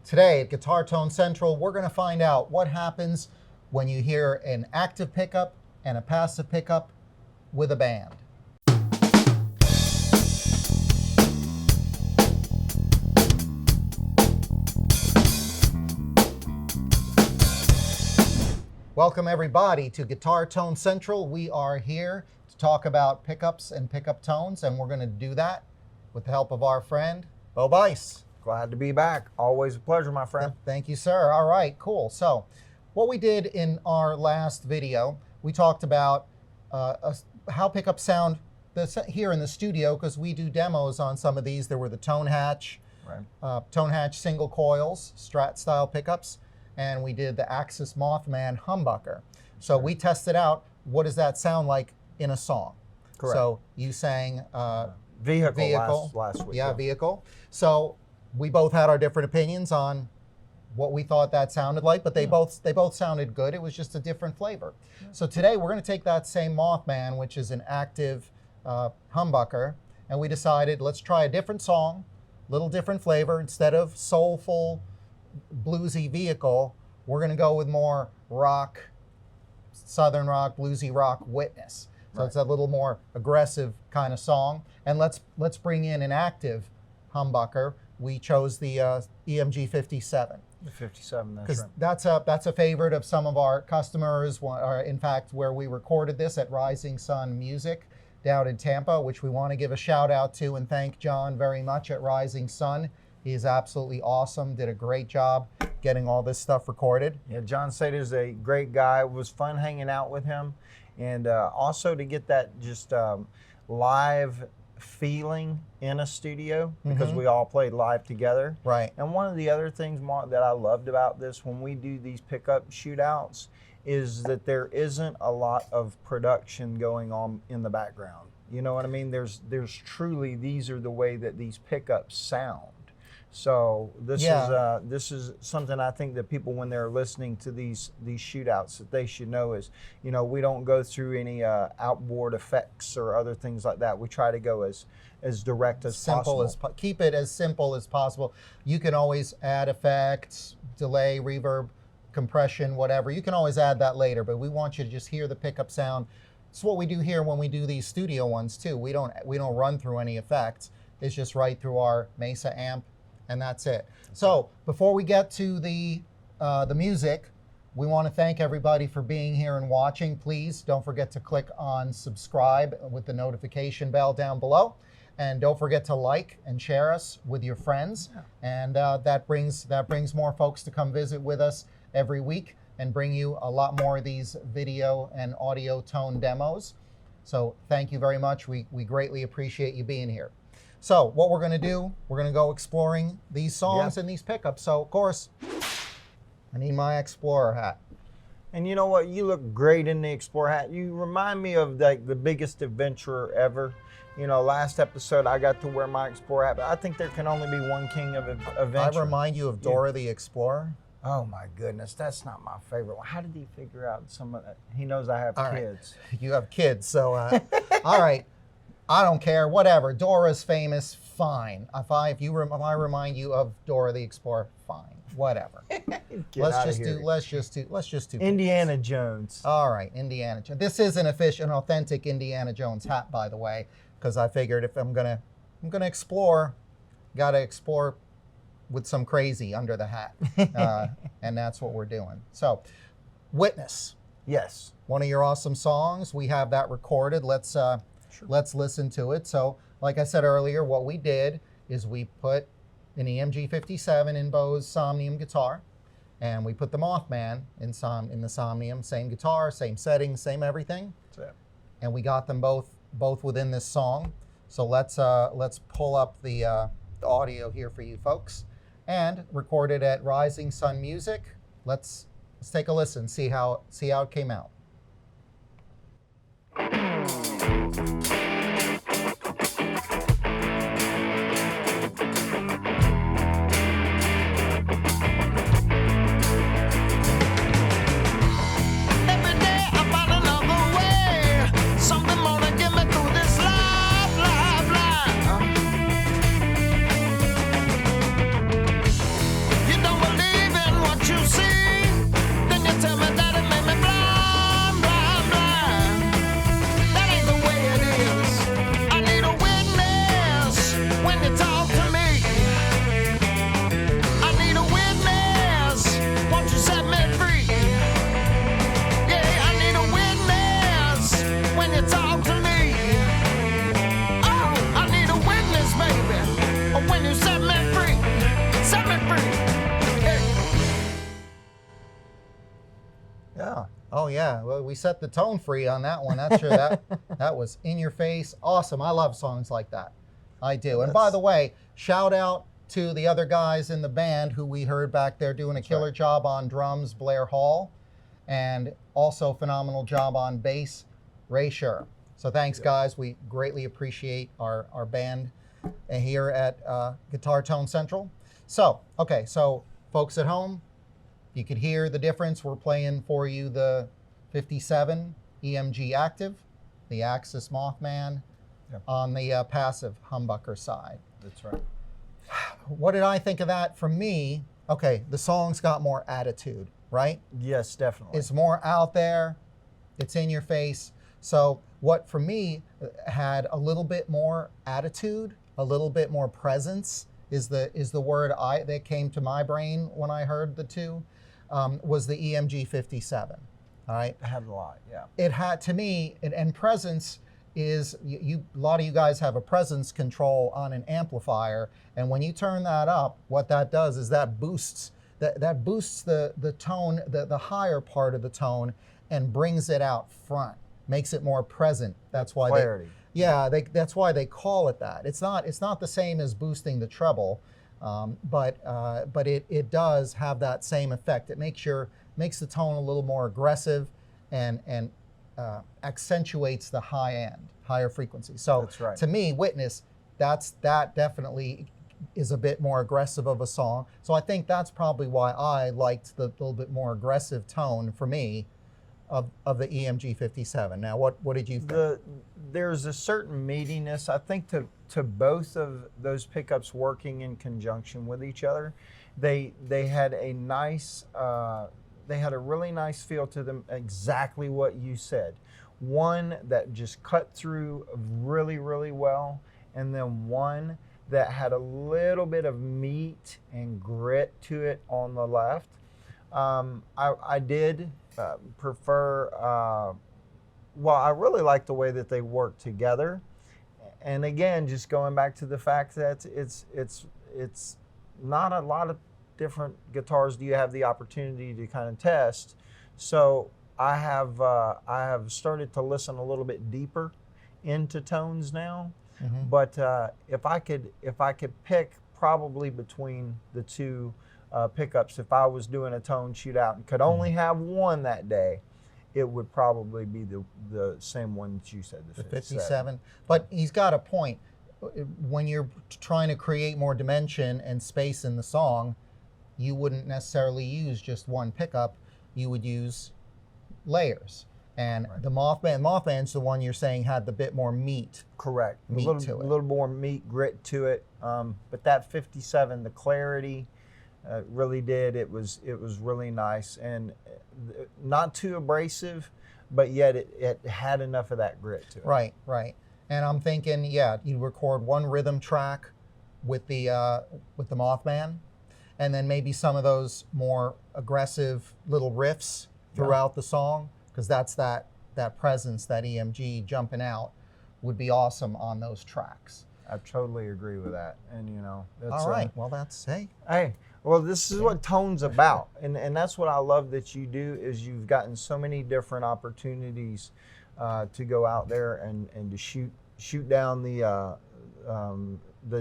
Today at Guitar Tone Central, we're going to find out what happens when you hear an active pickup and a passive pickup with a band. Welcome everybody to Guitar Tone Central. We are here to talk about pickups and pickup tones, and we're going to do that with the help of our friend, Bo Bice. Glad to be back. Always a pleasure, my friend. Thank you, sir. All right, cool. So what we did in our last video, we talked about how pickups sound here in the studio, because we do demos on some of these. There were the Tone Hatch, Tone Hatch single coils, Strat style pickups, and we did the Axis Mothman humbucker. So we tested out, what does that sound like in a song? Correct. So you sang Vehicle last week. Yeah, Vehicle. So we both had our different opinions on what we thought that sounded like, but they both sounded good. It was just a different flavor. So today we're going to take that same Mothman, which is an active humbucker, and we decided let's try a different song, little different flavor. Instead of soulful, bluesy Vehicle, we're going to go with more rock, southern rock, bluesy rock Witness. So it's a little more aggressive kind of song. And let's bring in an active humbucker. We chose the EMG 57. The 57, that's because right. that's a favorite of some of our customers. In fact, where we recorded this at Rising Sun Music down in Tampa, which we want to give a shout out to and thank John very much at Rising Sun. He is absolutely awesome. Did a great job getting all this stuff recorded. Yeah, John Sater's a great guy. It was fun hanging out with him, and also to get that just live feeling in a studio, because we all played live together. Right. And one of the other things, Mark, that I loved about this when we do these pickup shootouts is that there isn't a lot of production going on in the background. You know what I mean? There's truly, these are the way that these pickups sound. So this is something I think that people, when they're listening to these shootouts, that they should know is, you know, we don't go through any outboard effects or other things like that. We try to go as direct as possible. Keep it as simple as possible. You can always add effects, delay, reverb, compression, whatever. You can always add that later, but we want you to just hear the pickup sound. It's what we do here when we do these studio ones too. We don't run through any effects. It's just right through our Mesa amp, and that's it. So before we get to the music, we want to thank everybody for being here and watching. Please don't forget to click on subscribe with the notification bell down below. And don't forget to like and share us with your friends. And that brings more folks to come visit with us every week and bring you a lot more of these video and audio tone demos. So thank you very much. We greatly appreciate you being here. So what we're going to do, we're going to go exploring these songs and these pickups. So, of course, I need my Explorer hat. And you know what? You look great in the Explorer hat. You remind me of like the biggest adventurer ever. You know, last episode I got to wear my Explorer hat, but I think there can only be one king of adventure. I remind you of Dora the Explorer. Oh my goodness, that's not my favorite one. How did he figure out some of that? He knows I have kids. Right. You have kids, so all right. I don't care, whatever. Dora's famous, fine. If I remind you of Dora the Explorer, fine. Whatever. Let's just do Indiana pictures. Jones. All right, Indiana Jones. This is an authentic Indiana Jones hat, by the way, because I figured if I'm gonna explore, gotta explore with some crazy under the hat, and that's what we're doing. So, Witness. Yes. One of your awesome songs. We have that recorded. Let's listen to it. So, like I said earlier, what we did is we put an EMG 57 in Bo's Somnium guitar, and we put the Mothman in the Somnium, same guitar, same settings, same everything. That's it. And we got them both within this song. So let's pull up the audio here for you folks, and recorded at Rising Sun Music. Let's take a listen, see how it came out. You don't Oh yeah, well, we set the tone free on that one. That's sure that was in your face. Awesome. I love songs like that. I do. And by the way, shout out to the other guys in the band who we heard back there doing a killer job on drums, Blair Hall, and also phenomenal job on bass, Ray Scher. So thanks, guys. We greatly appreciate our band here at Guitar Tone Central. So, okay, so folks at home, you could hear the difference. We're playing for you the 57 EMG Active, the Axis Mothman on the passive humbucker side. That's right. What did I think of that? For me, okay, the song's got more attitude, right? Yes, definitely. It's more out there. It's in your face. So what for me had a little bit more attitude, a little bit more presence is the word that came to my brain when I heard the two. Was the EMG 57. All right. It had a lot, yeah. It had, to me, and presence is, a lot of you guys have a presence control on an amplifier, and when you turn that up, what that does is that boosts the tone, the higher part of the tone, and brings it out front, makes it more present. That's why clarity. That's why they call it that. It's not the same as boosting the treble. But it does have that same effect. It makes the tone a little more aggressive and accentuates the higher frequency. So that's right. To me, Witness, that definitely is a bit more aggressive of a song. So I think that's probably why I liked the little bit more aggressive tone for me of the EMG 57. Now, what did you think? There's a certain meatiness, I think, to both of those pickups working in conjunction with each other. They had a nice, they had a really nice feel to them, exactly what you said. One that just cut through really, really well, and then one that had a little bit of meat and grit to it on the left. I did prefer, I really like the way that they work together. And again, just going back to the fact that it's not a lot of different guitars do you have the opportunity to kind of test. So I have started to listen a little bit deeper into tones now. Mm-hmm. But if I could pick probably between the two pickups, if I was doing a tone shootout and could only have one that day, it would probably be the same one that you said, the 57. But he's got a point. When you're trying to create more dimension and space in the song, you wouldn't necessarily use just one pickup. You would use layers. And right. The Mothman's the one you're saying had the bit more meat. Correct. Meat to it. A little more meat, grit to it. But that 57, the clarity, really did. It was really nice and not too abrasive, but yet it had enough of that grit to it. Right. And I'm thinking, you record one rhythm track with the Mothman, and then maybe some of those more aggressive little riffs throughout the song, because that's that presence, that EMG jumping out would be awesome on those tracks. I totally agree with that. And that's all right. Well, that's hey. Well, this is what Tone's about, and that's what I love that you do, is you've gotten so many different opportunities to go out there and to shoot down the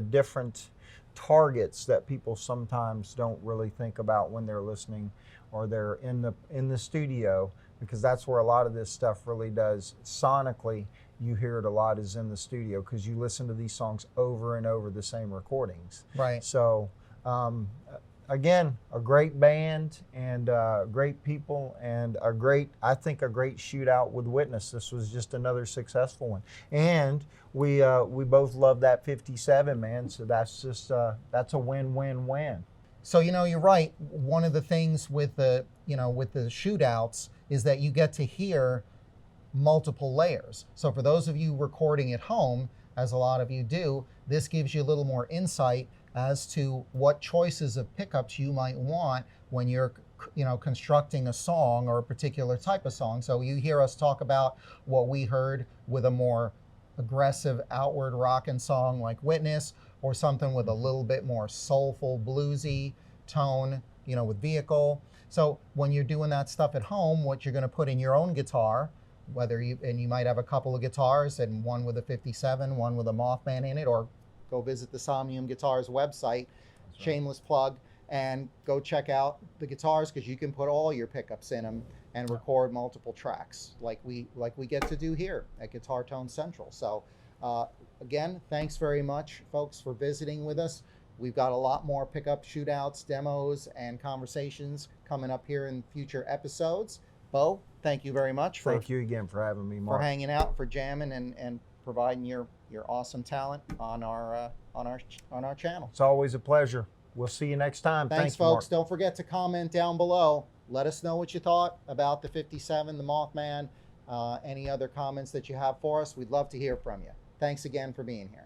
different targets that people sometimes don't really think about when they're listening or they're in the studio, because that's where a lot of this stuff really does sonically. You hear it a lot is in the studio, because you listen to these songs over and over, the same recordings. Right. So again, a great band and great people, and I think a great shootout with Witness. This was just another successful one, and we both love that 57, man. So that's just that's a win-win-win. So you're right. One of the things with the shootouts is that you get to hear multiple layers. So for those of you recording at home, as a lot of you do, this gives you a little more insight as to what choices of pickups you might want when you're constructing a song or a particular type of song. So you hear us talk about what we heard with a more aggressive outward rockin' song like Witness, or something with a little bit more soulful bluesy tone with vehicle. So when you're doing that stuff at home, what you're going to put in your own guitar, you might have a couple of guitars, and one with a 57, one with a Mothman in it, or go visit the Somnium Guitars website, shameless plug, and go check out the guitars, because you can put all your pickups in them and record multiple tracks like we get to do here at Guitar Tone Central. So again, thanks very much, folks, for visiting with us. We've got a lot more pickup shootouts, demos, and conversations coming up here in future episodes. Bo, thank you very much Thank you again for having me, Mark. for hanging out, for jamming, and providing your awesome talent on our channel. It's always a pleasure. We'll see you next time. Thanks, Thank you, folks. Mark. Don't forget to comment down below. Let us know what you thought about the 57, the Mothman, any other comments that you have for us. We'd love to hear from you. Thanks again for being here.